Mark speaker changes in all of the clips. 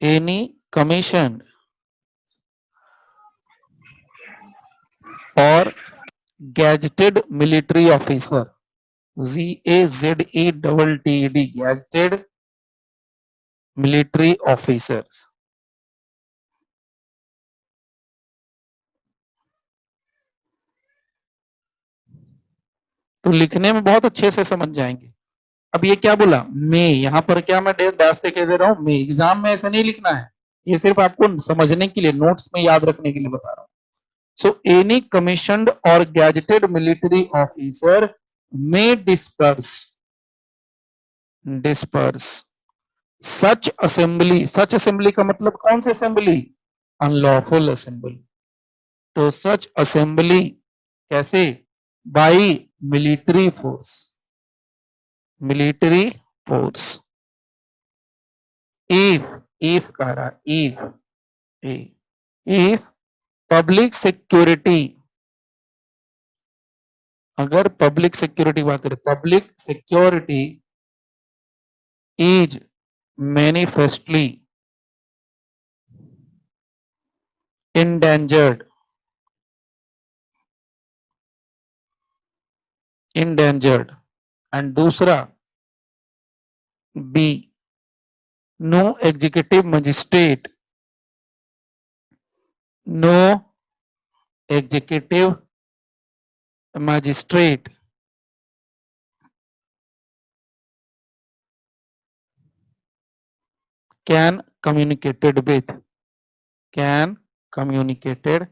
Speaker 1: Any commission और gazetted military officer, GAZETTED, gazetted military officers. तो लिखने में बहुत अच्छे से समझ जाएंगे। अब ये क्या बोला, मे, यहां पर क्या मैं दास्ते कह दे रहा हूं, मे। एग्जाम में ऐसा नहीं लिखना है, ये सिर्फ आपको समझने के लिए, नोट्स में याद रखने के लिए बता रहा हूं। So any commissioned or gazetted military officer may disperse such assembly. Such assembly का मतलब कौन सी असेंबली? Unlawful assembly. तो सच असेंबली कैसे? By military force, military force. If कह रहा, इफ पब्लिक सिक्योरिटी, अगर पब्लिक सिक्योरिटी बात करें, public security is manifestly endangered, endangered। And दूसरा B, no executive magistrate, no executive magistrate can communicated with, can communicated.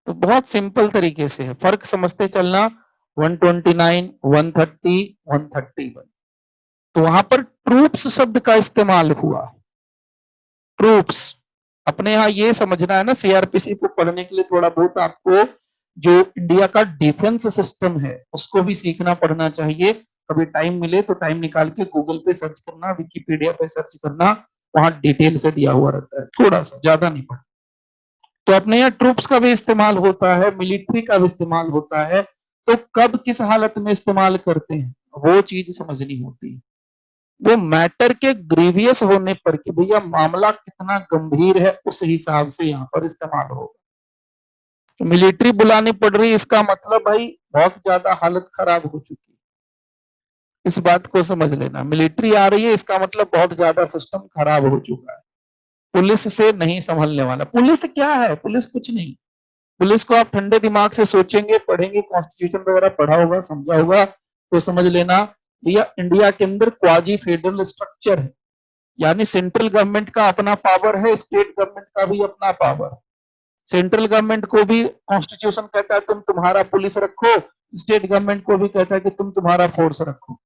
Speaker 1: तो बहुत simple तरीके से है, फर्क समझते चलना। 129, 130, 131। तो वहां पर ट्रूप्स शब्द का इस्तेमाल हुआ। ट्रूप्स, अपने यहाँ ये समझना है ना, सीआरपीसी को पढ़ने के लिए थोड़ा बहुत आपको जो इंडिया का डिफेंस सिस्टम है उसको भी सीखना पड़ना चाहिए। कभी टाइम मिले तो टाइम निकाल के गूगल पे सर्च करना, विकिपीडिया पे सर्च करना, वहां डिटेल से दिया हुआ रहता है, थोड़ा सा, ज्यादा नहीं पढ़ना। तो अपने यहाँ ट्रूप्स का भी इस्तेमाल होता है, मिलिट्री का भी इस्तेमाल होता है। तो कब किस हालत में इस्तेमाल करते हैं वो चीज समझनी होती है। वो मैटर के ग्रीवियस होने पर कि भैया मामला कितना गंभीर है उस हिसाब से यहाँ पर इस्तेमाल होगा। तो मिलिट्री बुलानी पड़ रही, इसका मतलब भाई बहुत ज्यादा हालत खराब हो चुकी है। इस बात को समझ लेना, मिलिट्री आ रही है इसका मतलब बहुत ज्यादा सिस्टम खराब हो चुका है। पुलिस से नहीं संभलने वाला। पुलिस क्या है? पुलिस कुछ नहीं। पुलिस को आप ठंडे दिमाग से सोचेंगे, पढ़ेंगे, कॉन्स्टिट्यूशन वगैरह पढ़ा होगा, समझा होगा, तो समझ लेना भैया इंडिया के अंदर क्वाजी फेडरल स्ट्रक्चर है। यानी सेंट्रल गवर्नमेंट का अपना पावर है, स्टेट गवर्नमेंट का भी अपना पावर। सेंट्रल गवर्नमेंट को भी कॉन्स्टिट्यूशन कहता है तुम तुम्हारा पुलिस रखो, स्टेट गवर्नमेंट को भी कहता है कि तुम तुम्हारा फोर्स रखो।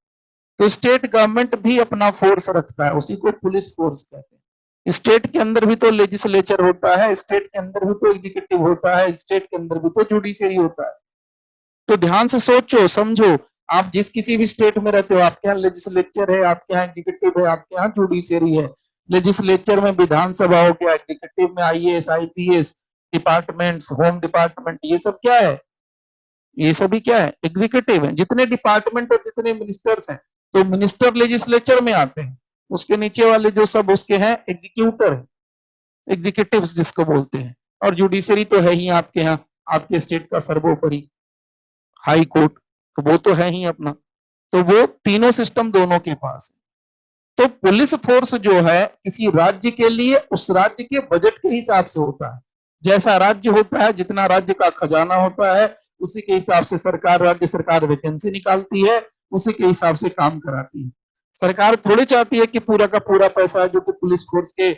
Speaker 1: तो स्टेट गवर्नमेंट भी अपना फोर्स रखता है, उसी को पुलिस फोर्स कहते हैं। स्टेट के अंदर भी तो लेजिस्लेचर होता है, स्टेट के अंदर भी तो एग्जीक्यूटिव होता है, स्टेट के अंदर भी तो जुडिशियरी होता है। तो ध्यान से सोचो, समझो, आप जिस किसी भी स्टेट में रहते हो, आपके यहाँ लेजिस्लेचर है, आपके यहाँ एग्जीक्यूटिव है, आपके यहाँ जुडिशियरी है। लेजिस्लेचर में विधानसभा हो गया, एग्जीक्यूटिव में IAS, IPS departments, home department, ये सब क्या है? ये सभी क्या है? एग्जीक्यूटिव है। जितने डिपार्टमेंट और जितने मिनिस्टर्स हैं, तो मिनिस्टर लेजिस्लेचर में आते हैं। उसके नीचे वाले जो सब उसके हैं एग्जीक्यूटर है, एग्जीक्यूटिव जिसको बोलते हैं। और जुडिशरी तो है ही आपके यहाँ, आपके स्टेट का सर्वोपरि हाई कोर्ट, तो वो तो है ही अपना। तो वो तीनों सिस्टम दोनों के पास है। तो पुलिस फोर्स जो है किसी राज्य के लिए उस राज्य के बजट के हिसाब से होता है। जैसा राज्य होता है, जितना राज्य का खजाना होता है, उसी के हिसाब से सरकार, राज्य सरकार वैकेंसी निकालती है, उसी के हिसाब से काम कराती है। सरकार थोड़ी चाहती है कि पूरा का पूरा पैसा जो कि पुलिस फोर्स के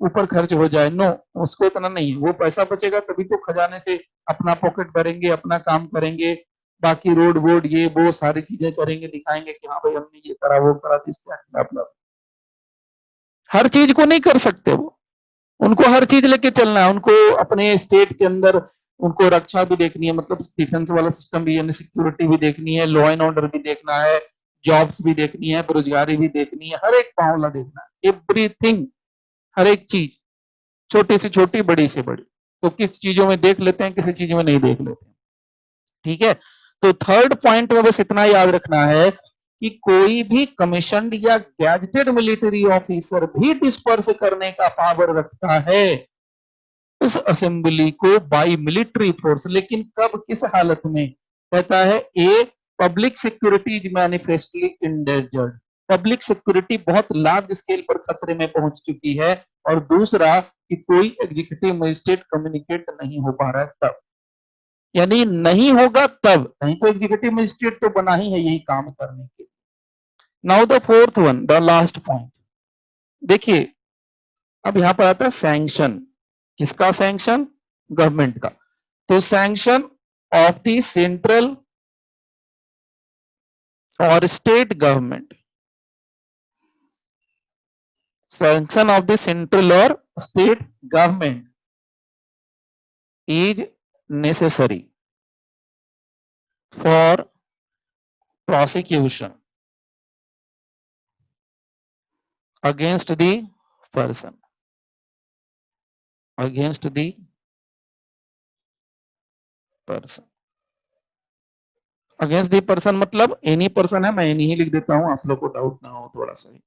Speaker 1: ऊपर खर्च हो जाए। नो, उसको इतना नहीं है। वो पैसा बचेगा तभी तो खजाने से अपना पॉकेट भरेंगे, अपना काम करेंगे, बाकी रोड वोड ये वो सारी चीजें करेंगे, दिखाएंगे कि हाँ भाई हमने ये करा वो करा, दिस दैट। हर चीज को नहीं कर सकते वो, उनको हर चीज लेके चलना है। उनको अपने स्टेट के अंदर उनको रक्षा भी देखनी है, मतलब डिफेंस वाला सिस्टम भी, यानी सिक्योरिटी भी देखनी है, लॉ एंड ऑर्डर भी देखना है, जॉब्स भी देखनी है, बेरोजगारी भी देखनी है, हर एक मामला देखना है, एवरीथिंग, हर एक चीज, छोटी से छोटी, बड़ी से बड़ी। तो किस चीजों में देख लेते हैं, किसी चीज में नहीं देख लेते हैं। ठीक है। तो थर्ड पॉइंट में बस इतना याद रखना है कि कोई भी कमीशन्ड या गैजेटेड मिलिट्री ऑफिसर भी डिस्पर्स करने का पावर रखता है उस असेंबली को बाई मिलिट्री फोर्स। लेकिन कब, किस हालत में? कहता है A, public security is manifestly endangered, public security बहुत लार्ज स्केल पर खतरे में पहुंच चुकी है, और दूसरा कि कोई एग्जीक्यूटिव मजिस्ट्रेट कम्युनिकेट नहीं हो पा रहा है तब, यानी नहीं होगा तब, नहीं तो एग्जीक्यूटिव मजिस्ट्रेट तो बना ही है यही काम करने के। Now the fourth one, the last point, देखिए अब यहां पर आता है सैंक्शन। किसका सैंक्शन? गवर्नमेंट का। तो सैंक्शन ऑफ द सेंट्रल और state government, sanction of the central और state government is necessary for prosecution against the person, against the person, against the person मतलब एनी पर्सन है, मैं एनी ही लिख देता हूं, आप लोग को डाउट ना हो थोड़ा सा।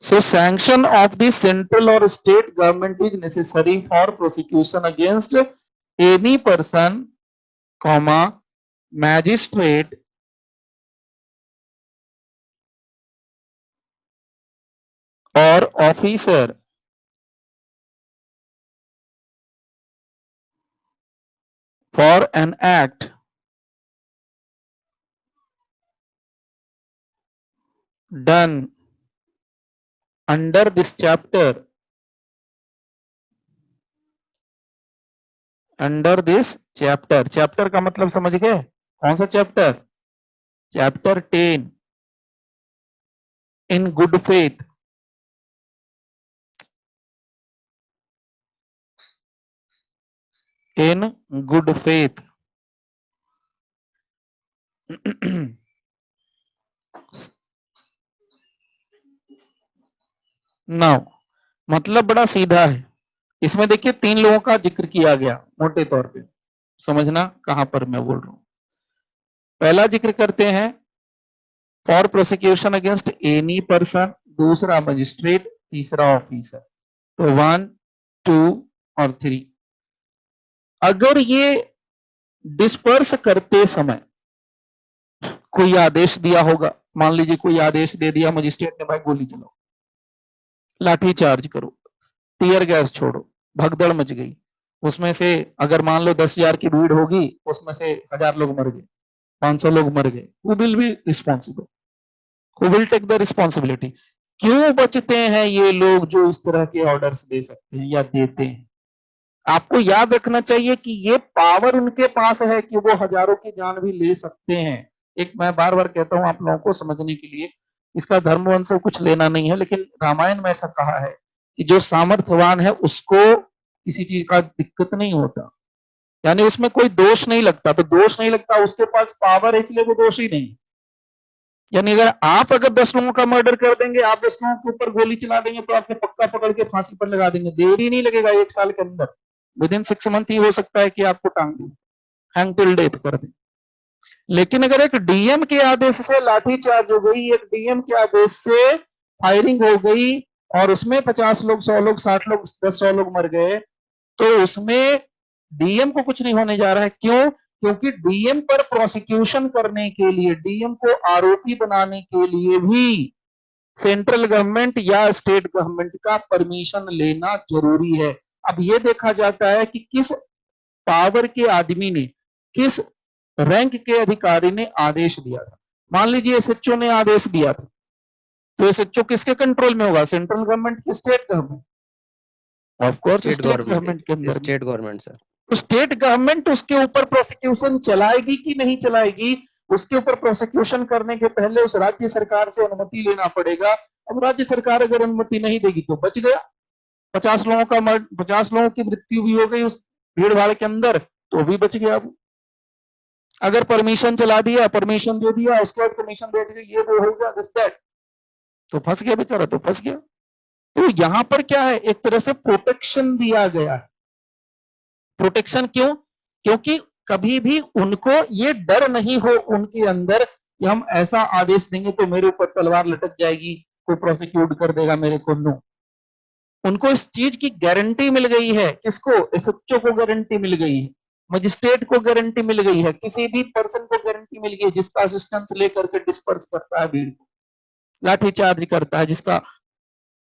Speaker 1: So sanction of the central or state government is necessary for prosecution against any person, comma, magistrate or officer for an act done under this chapter, under this chapter. Chapter का मतलब समझ गए? कौन सा चैप्टर? चैप्टर 10, इन good faith. इन good faith. Now मतलब बड़ा सीधा है, इसमें देखिए 3 लोगों का जिक्र किया गया मोटे तौर पे, समझना कहां पर मैं बोल रहा हूं। पहला जिक्र करते हैं for prosecution against any person, दूसरा मजिस्ट्रेट, तीसरा ऑफिसर। तो 1, 2 और 3। अगर ये डिस्पर्स करते समय कोई आदेश दिया होगा, मान लीजिए कोई आदेश दे दिया मजिस्ट्रेट ने, भाई गोली चलाओ, लाठी चार्ज करो, टीयर गैस छोड़ो, भगदड़ मच गई, उसमें से अगर मान लो 10,000 की भीड़ होगी, उसमें से 1,000 लोग मर गए, 500 लोग मर गए, who will be responsible? Who will take the responsibility? क्यों बचते हैं ये लोग जो इस तरह के ऑर्डर्स दे सकते हैं या देते हैं? आपको याद रखना चाहिए कि ये पावर उनके पास है कि वो हजारों की जान भी ले सकते हैं। एक मैं बार बार कहता हूं आप लोगों को समझने के लिए, इसका धर्म वंश से कुछ लेना नहीं है, लेकिन रामायण में ऐसा कहा है कि जो सामर्थ्यवान है उसको किसी चीज का दिक्कत नहीं होता, यानी उसमें कोई दोष नहीं लगता। तो दोष नहीं लगता, उसके पास पावर है इसलिए वो दोषी नहीं। यानी अगर 10 लोगों का मर्डर कर देंगे, आप 10 लोगों के ऊपर गोली चला देंगे, तो आपको पक्का पकड़ के फांसी पर लगा देंगे, देरी नहीं लगेगा, 1 साल के अंदर, विदिन 6 मंथ ही हो सकता है कि आपको टांग दें, हैंग टिल डेथ कर दें। लेकिन अगर एक डीएम के आदेश से लाठीचार्ज हो गई, एक डीएम के आदेश से फायरिंग हो गई और उसमें 50 लोग, 100 लोग, 60 लोग, 10-100 लोग मर गए, तो उसमें डीएम को कुछ नहीं होने जा रहा है। क्यों? क्योंकि डीएम पर प्रोसिक्यूशन करने के लिए, डीएम को आरोपी बनाने के लिए भी सेंट्रल गवर्नमेंट या स्टेट गवर्नमेंट का परमिशन लेना जरूरी है। अब ये देखा जाता है कि किस पावर के आदमी ने, किस रैंक के अधिकारी ने आदेश दिया था। मान लीजिए एसएचओ ने आदेश दिया था, तो एसएचओ किसके कंट्रोल में होगा? सेंट्रल गवर्नमेंट की state government? Of course state government के अंदर।
Speaker 2: State government sir.
Speaker 1: तो स्टेट गवर्नमेंट उसके ऊपर प्रोसिक्यूशन चलाएगी कि नहीं चलाएगी, उसके ऊपर प्रोसिक्यूशन करने के पहले उस राज्य सरकार से अनुमति लेना पड़ेगा। अब राज्य सरकार अगर अनुमति नहीं देगी तो बच गया, 50 लोगों की मृत्यु भी हो गई उस भीड़ भाड़ के अंदर, तो भी बच गया। अगर परमिशन चला दिया, परमिशन दे दिया, उसके बाद कमीशन बैठ गई, ये वो हो गया, तो फंस गया बेचारा, तो फंस गया। तो यहां पर क्या है, एक तरह से प्रोटेक्शन दिया गया है। प्रोटेक्शन क्यों? क्योंकि कभी भी उनको ये डर नहीं हो उनके अंदर कि हम ऐसा आदेश देंगे तो मेरे ऊपर तलवार लटक जाएगी, कोई प्रोसिक्यूट कर देगा मेरे को। नो, उनको इस चीज की गारंटी मिल गई है। किसको? एसएचओ को गारंटी मिल गई है, मजिस्ट्रेट को गारंटी मिल गई है, किसी भी पर्सन को गारंटी मिल गई है जिसका असिस्टेंस लेकर के डिस्पर्स करता है भीड़ को, लाठीचार्ज करता है, जिसका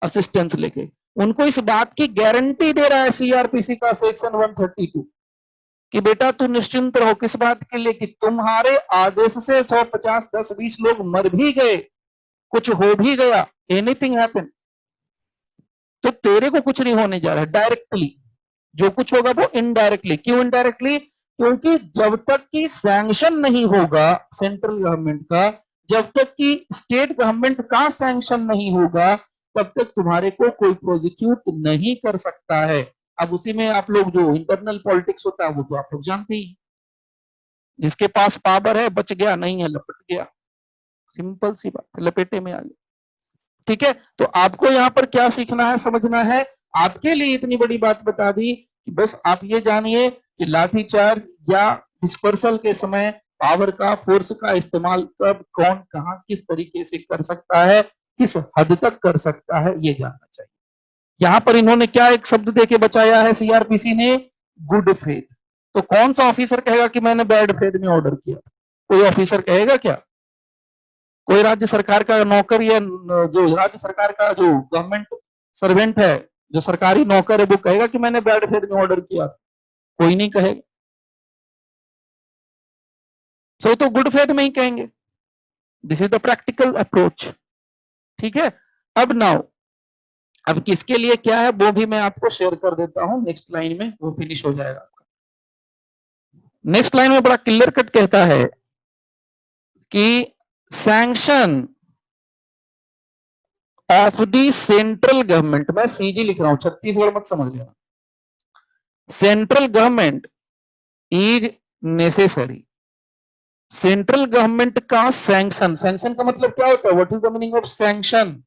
Speaker 1: असिस्टेंस लेके, उनको इस बात की गारंटी दे रहा है सीआरपीसी का सेक्शन 132 कि बेटा तू निश्चिंत रहो। किस बात के लिए? कि तुम्हारे आदेश से 150, 10, 20 लोग मर भी गए, कुछ हो भी गया, एनीथिंग हैपन, तो तेरे को कुछ नहीं होने जा रहा है। डायरेक्टली जो कुछ होगा वो इनडायरेक्टली। क्यों इनडायरेक्टली? क्योंकि जब तक कि सैंक्शन नहीं होगा सेंट्रल गवर्नमेंट का, जब तक कि स्टेट गवर्नमेंट का सैंक्शन नहीं होगा, तब तक तुम्हारे को कोई प्रोसिक्यूट नहीं कर सकता है। अब उसी में आप लोग जो इंटरनल पॉलिटिक्स होता है वो तो आप लोग जानते ही, जिसके पास पावर है बच गया, नहीं है लपट गया। सिंपल सी बात, लपेटे में आ गया। ठीक है, तो आपको यहां पर क्या सीखना है, समझना है। आपके लिए इतनी बड़ी बात बता दी कि बस आप ये जानिए कि लाठीचार्ज या डिस्पर्सल के समय पावर का, फोर्स का इस्तेमाल कब, कौन, कहां, किस तरीके से कर सकता है, किस हद तक कर सकता है, ये जानना चाहिए। यहां पर इन्होंने क्या एक शब्द देके बचाया है सीआरपीसी ने? Good faith. तो कौन सा ऑफिसर कहेगा कि मैंने बैड फेथ में ऑर्डर किया? कोई ऑफिसर कहेगा क्या? कोई राज्य सरकार का नौकर या जो राज्य सरकार का जो गवर्नमेंट सर्वेंट है, जो सरकारी नौकर है, वो कहेगा कि मैंने बैड फेथ में ऑर्डर किया? कोई नहीं कहेगा। सो तो गुड फेथ में ही कहेंगे। This is the practical approach. ठीक है, अब नाउ, अब किसके लिए क्या है वो भी मैं आपको शेयर कर देता हूं नेक्स्ट लाइन में, वो फिनिश हो जाएगा। नेक्स्ट लाइन में बड़ा क्लियर कट कहता है कि sanction of the central government, मैं सीजी लिख रहा हूं, छत्तीसगढ़ मत समझ लेना, central government is necessary. Central government का सैंक्शन, सैंक्शन का मतलब क्या होता है? What is the meaning of sanction?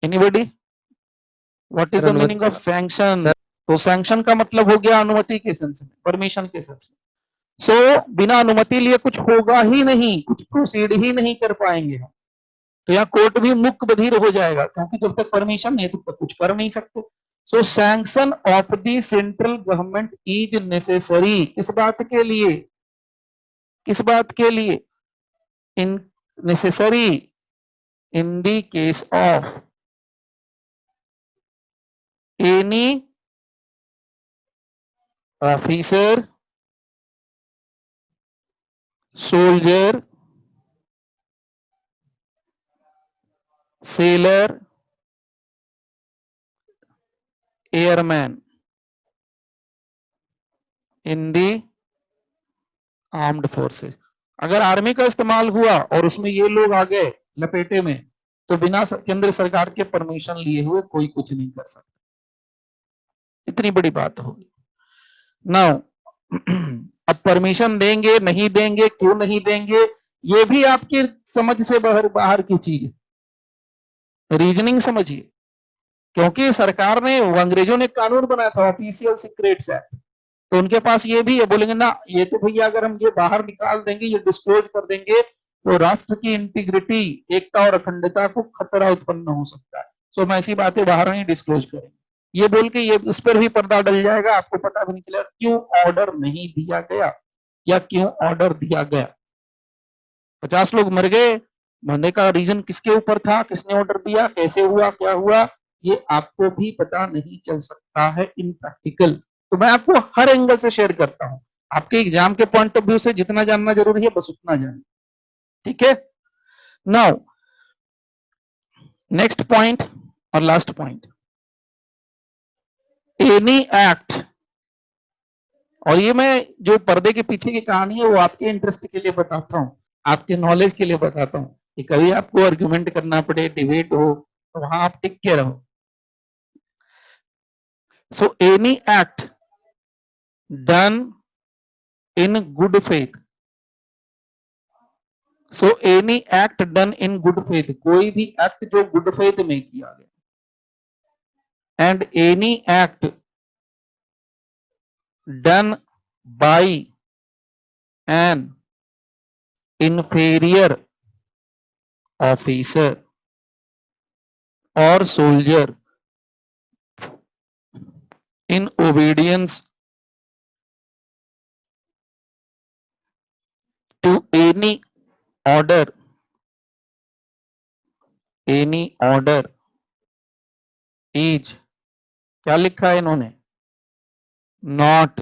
Speaker 1: Anybody? What is the meaning of sanction? तो सैंक्शन का मतलब हो गया अनुमति के सेंस में, परमिशन के सेंस में। सो बिना अनुमति लिए कुछ होगा ही नहीं, कुछ प्रोसीड ही नहीं कर पाएंगे हम। तो यहाँ कोर्ट भी मुक्त बधिर हो जाएगा, क्योंकि जब तक परमिशन नहीं तब तक कुछ कर नहीं सकते। So sanction of the central government is necessary. किस बात के लिए? किस बात के लिए? In necessary in the case of any officer, soldier, sailor, airman in the armed forces. अगर आर्मी का इस्तेमाल हुआ और उसमें ये लोग आ गए लपेटे में, तो बिना केंद्र सरकार के परमिशन लिए हुए कोई कुछ नहीं कर सकता। इतनी बड़ी बात होगी। नाउ अब परमिशन देंगे नहीं देंगे, क्यों नहीं देंगे, ये भी आपकी समझ से बाहर बाहर की चीज है। रीजनिंग समझिए, क्योंकि सरकार ने, अंग्रेजों ने कानून बनाया था ऑफिशियल सीक्रेट्स एक्ट, तो उनके पास ये भी है। बोलेंगे ना ये तो भैया अगर हम ये बाहर निकाल देंगे, ये डिस्क्लोज कर देंगे, तो राष्ट्र की इंटीग्रिटी, एकता और अखंडता को खतरा उत्पन्न हो सकता है। सो हम ऐसी बातें बाहर नहीं डिस्क्लोज करेंगे। ये बोल के ये उस पर भी पर्दा डल जाएगा, आपको पता भी नहीं चलेगा क्यों ऑर्डर नहीं दिया गया या क्यों ऑर्डर दिया गया। 50 लोग मर गए, मरने का रीजन किसके ऊपर था, किसने ऑर्डर दिया, कैसे हुआ, क्या हुआ, ये आपको भी पता नहीं चल सकता है इन प्रैक्टिकल। तो मैं आपको हर एंगल से शेयर करता हूं। आपके एग्जाम के पॉइंट ऑफ व्यू से जितना जानना जरूरी है बस उतना जानिए। ठीक है, नाउ नेक्स्ट पॉइंट और लास्ट पॉइंट, एनी एक्ट। और ये मैं जो पर्दे के पीछे की कहानी है वो आपके इंटरेस्ट के लिए बताता हूं, आपके नॉलेज के लिए बताता हूं, कि कभी आपको आर्ग्यूमेंट करना पड़े, डिबेट हो, तो वहां आप टिक के रहो। So any act done in good faith so any act done in good faith, कोई भी एक्ट जो गुड फेथ में किया गया, and any act done by an inferior officer or soldier in obedience to any order is, क्या लिखा है इन्होंने, नॉट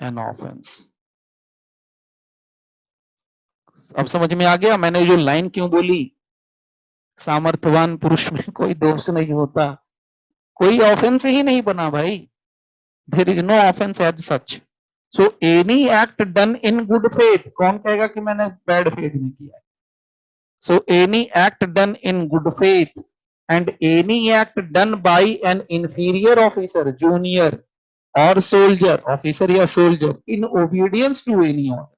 Speaker 1: एन ऑफेंस। अब समझ में आ गया मैंने जो लाइन क्यों बोली, सामर्थ्यवान पुरुष में कोई दोष नहीं होता, कोई ऑफेंस ही नहीं बना भाई, there is no offence as such. So any act done in good faith, कौन कहेगा कि मैंने बैड फेथ में किया है। So any act done in good faith and any act done by an inferior officer, junior और soldier, officer या soldier, in obedience to any order,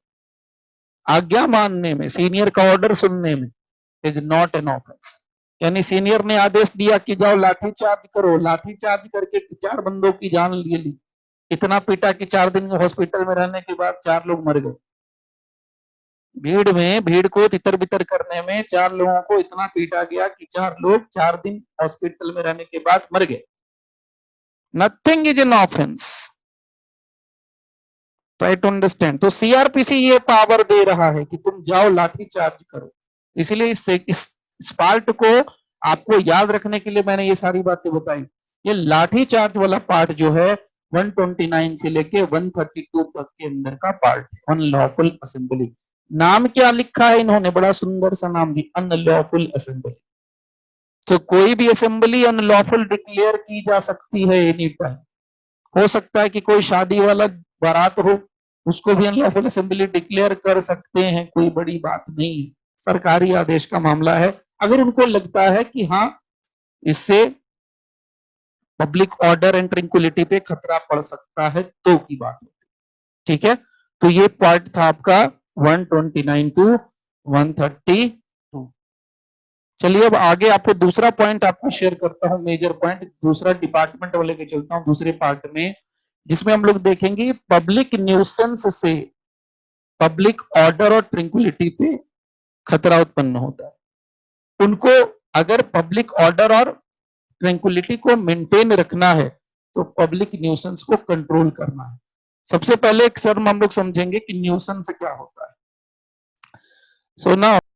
Speaker 1: आज्ञा मानने में, सीनियर का ऑर्डर सुनने में, इज नॉट एन ऑफेंस। यानी सीनियर ने आदेश दिया कि जाओ लाठी चार्ज करो, लाठी चार्ज करके 4 बंदों की जान ले ली, इतना पीटा कि 4 दिन हॉस्पिटल में रहने के बाद 4 लोग मर गए। भीड़ में, भीड़ को तितर बितर करने में 4 लोगों को इतना पीटा गया कि 4 लोग 4 दिन हॉस्पिटल में रहने के बाद मर गए। Nothing is an offence, try to understand. तो सीआरपीसी ये पावर दे रहा है कि तुम जाओ लाठी चार्ज करो, इसलिए इस पार्ट को आपको याद रखने के लिए मैंने ये सारी बातें बताई। ये लाठी चार्ज वाला पार्ट जो है 129 से लेके 132 तक के अंदर का पार्ट, अनलॉफुल असेंबली। नाम क्या लिखा है इन्होंने, बड़ा सुंदर सा नाम भी, अनलॉफुल असेंबली। तो कोई भी असेंबली अनलॉफुल डिक्लेयर की जा सकती है एनी टाइम। हो सकता है कि कोई शादी वाला बारात हो, उसको भी अनलॉफुल असेंबली डिक्लेयर कर सकते हैं, कोई बड़ी बात नहीं है, सरकारी आदेश का मामला है। अगर उनको लगता है कि हाँ इससे पब्लिक ऑर्डर एंड ट्रैंक्विलिटी पे खतरा पड़ सकता है तो की बात होती है, ठीक है। तो ये पार्ट था आपका 129 टू 132। चलिए अब आगे आपको दूसरा पॉइंट आपको शेयर करता हूं, मेजर पॉइंट, दूसरा डिपार्टमेंट वाले के चलता हूं दूसरे पार्ट में, जिसमें हम लोग देखेंगे पब्लिक न्यूसेंस से पब्लिक ऑर्डर और ट्रैंक्विलिटी पे खतरा उत्पन्न होता है। उनको अगर पब्लिक ऑर्डर और ट्रैंक्विलिटी को मेंटेन रखना है तो पब्लिक न्यूसेंस को कंट्रोल करना है। सबसे पहले एक टर्म हम लोग समझेंगे कि न्यूसेंस क्या होता है। So now